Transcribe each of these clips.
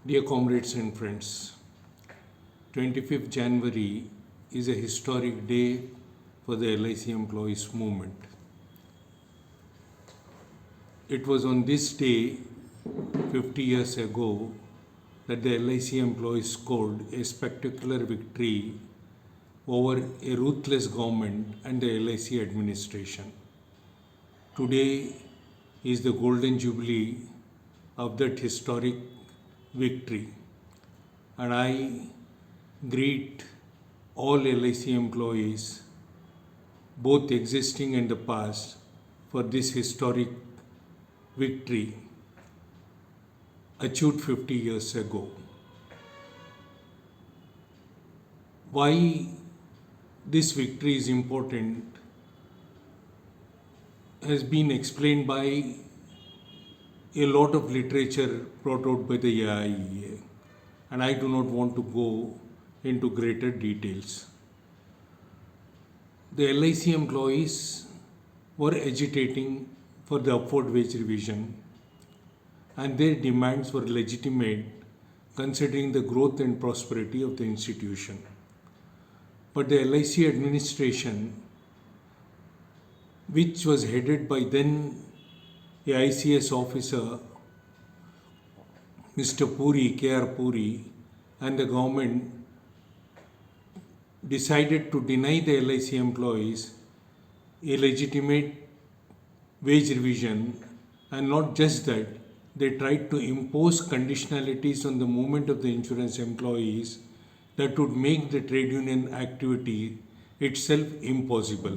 Dear comrades and friends, 25th January is a historic day for the LIC employees movement. It was on this day 50 years ago that the LIC employees scored a spectacular victory over a ruthless government and the LIC administration. Today is the golden jubilee of that historic victory, and I greet all LIC employees, both existing and the past, for this historic victory achieved 50 years ago. Why this victory is important has been explained by a lot of literature brought out by the AIEA, and I do not want to go into greater details. The LIC employees were agitating for the upward wage revision, and their demands were legitimate considering the growth and prosperity of the institution. But the LIC administration, which was headed by then a ICS officer, Mr. Puri, K.R. Puri, and the government decided to deny the LIC employees a legitimate wage revision, and not just that, they tried to impose conditionalities on the movement of the insurance employees that would make the trade union activity itself impossible.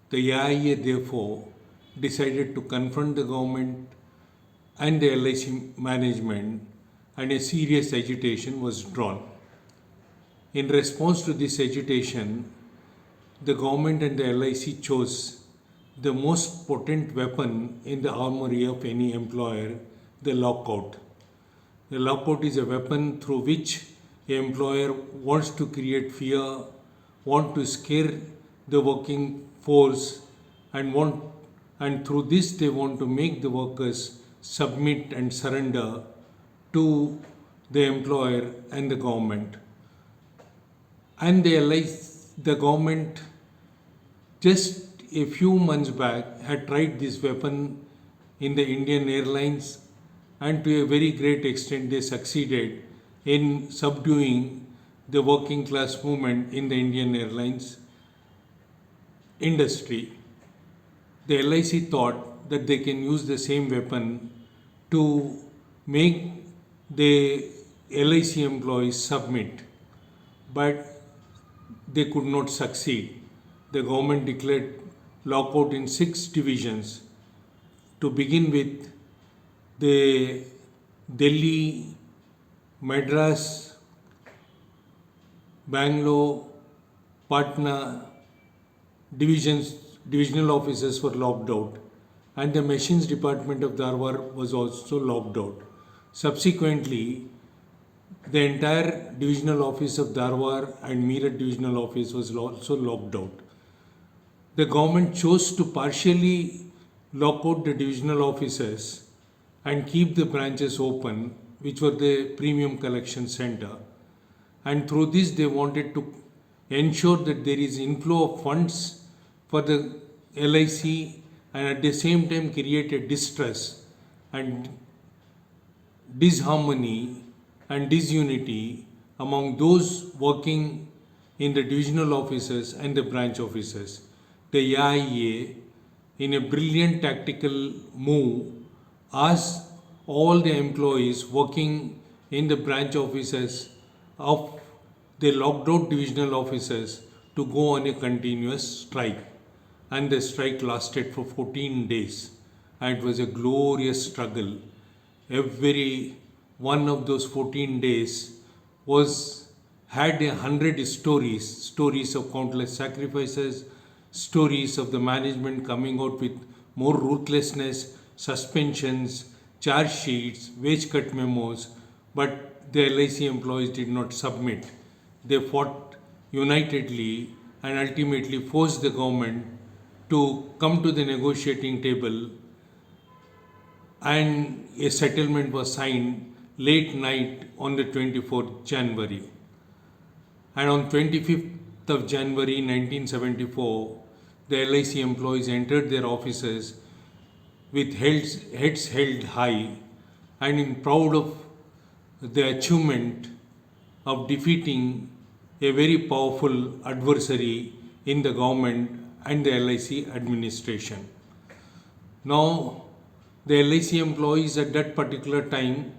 The AIA therefore decided to confront the government and the LIC management, and a serious agitation was drawn. In response to this agitation, the government and the LIC chose the most potent weapon in the armory of any employer, the lockout. The lockout is a weapon through which an employer wants to create fear, wants to scare the working force, and through this they want to make the workers submit and surrender to the employer and the government. And the government just a few months back had tried this weapon in the Indian Airlines, and to a very great extent they succeeded in subduing the working class movement in the Indian Airlines industry. The LIC thought that they can use the same weapon to make the LIC employees submit, but they could not succeed. The government declared lockout in 6 divisions. To begin with, the Delhi, Madras, Bangalore, Patna divisional offices were locked out, and the machines department of Dharwad was also locked out. Subsequently, the entire divisional office of Dharwad and Meerut divisional office was also locked out. The government chose to partially lock out the divisional offices and keep the branches open, which were the premium collection center. And through this, they wanted to ensure that there is inflow of funds for the LIC, and at the same time create a distress and disharmony and disunity among those working in the divisional offices and the branch offices. The AIA, in a brilliant tactical move, asked all the employees working in the branch offices of the locked out divisional offices to go on a continuous strike. And the strike lasted for 14 days, and it was a glorious struggle. Every one of those 14 days had 100 stories of countless sacrifices, stories of the management coming out with more ruthlessness, suspensions, charge sheets, wage cut memos, but the LIC employees did not submit. They fought unitedly and ultimately forced the government to come to the negotiating table, and a settlement was signed late night on the 24th January. And on 25th of January 1974, the LIC employees entered their offices with heads held high and in proud of the achievement of defeating a very powerful adversary in the government and the LIC administration. Now, the LIC employees at that particular time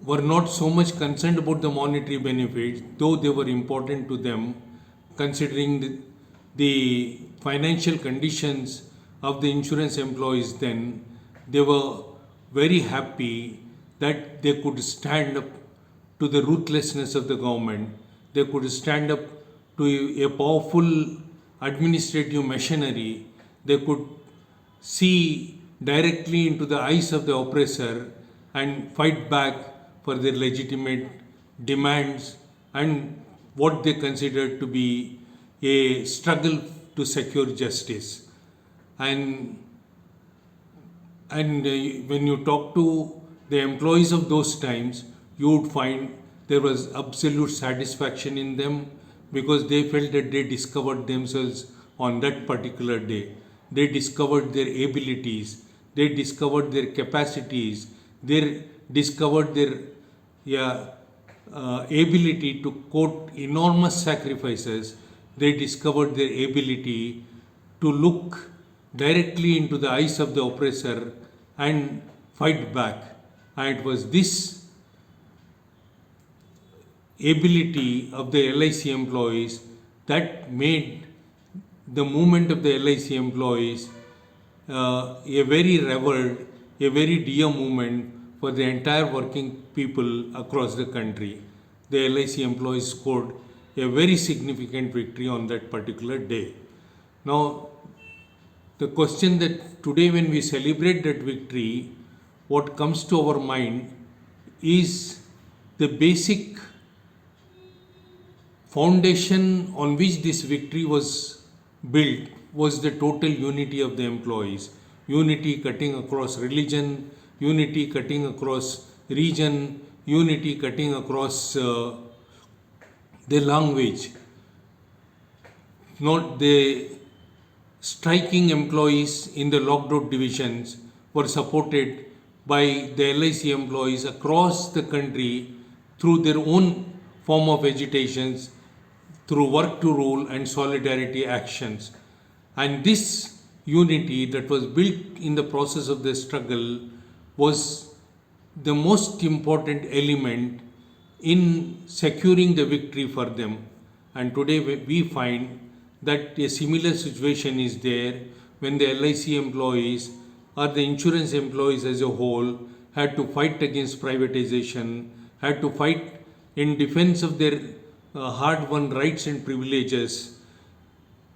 were not so much concerned about the monetary benefits, though they were important to them, considering the financial conditions of the insurance employees then. They were very happy that they could stand up to the ruthlessness of the government. They could stand up to a powerful administrative machinery. They could see directly into the eyes of the oppressor and fight back for their legitimate demands and what they considered to be a struggle to secure justice. And when you talk to the employees of those times, you would find there was absolute satisfaction in them because they felt that they discovered themselves on that particular day. They discovered their abilities, they discovered their capacities, they discovered their ability to quote enormous sacrifices. They discovered their ability to look directly into the eyes of the oppressor and fight back. And it was this ability of the LIC employees that made the movement of the LIC employees a very revered, a very dear movement for the entire working people across the country. The LIC employees scored a very significant victory on that particular day. Now, the question that today when we celebrate that victory, what comes to our mind is the basic foundation on which this victory was built was the total unity of the employees. Unity cutting across religion, unity cutting across region, unity cutting across the language. Not the striking employees in the locked out divisions were supported by the LIC employees across the country through their own form of agitations, through work to rule and solidarity actions. And this unity that was built in the process of the struggle was the most important element in securing the victory for them. And today we find that a similar situation is there when the LIC employees or the insurance employees as a whole had to fight against privatization, had to fight in defense of their hard-won rights and privileges.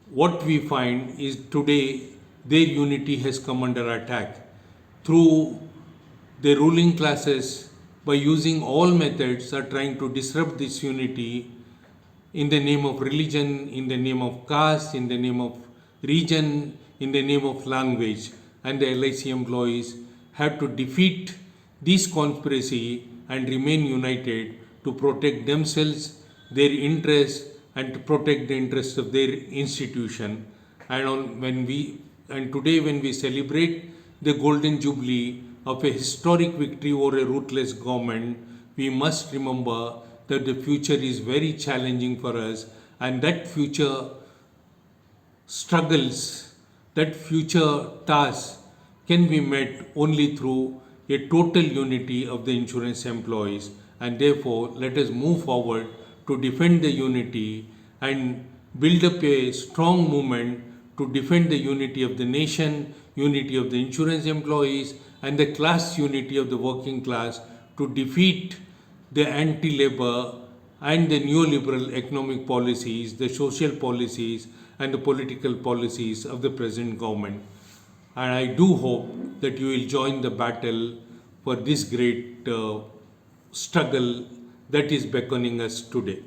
What we find is today their unity has come under attack through the ruling classes by using all methods are trying to disrupt this unity in the name of religion, in the name of caste, in the name of region, in the name of language. And the LIC employees have to defeat this conspiracy and remain united to protect themselves, their interests, and to protect the interests of their institution. And today when we celebrate the Golden Jubilee of a historic victory over a ruthless government, we must remember that the future is very challenging for us, and that future struggles, that future tasks can be met only through a total unity of the insurance employees. And therefore, let us move forward to defend the unity and build up a strong movement to defend the unity of the nation, unity of the insurance employees, and the class unity of the working class to defeat the anti-labor and the neoliberal economic policies, the social policies, and the political policies of the present government. And I do hope that you will join the battle for this great struggle that is beckoning us today.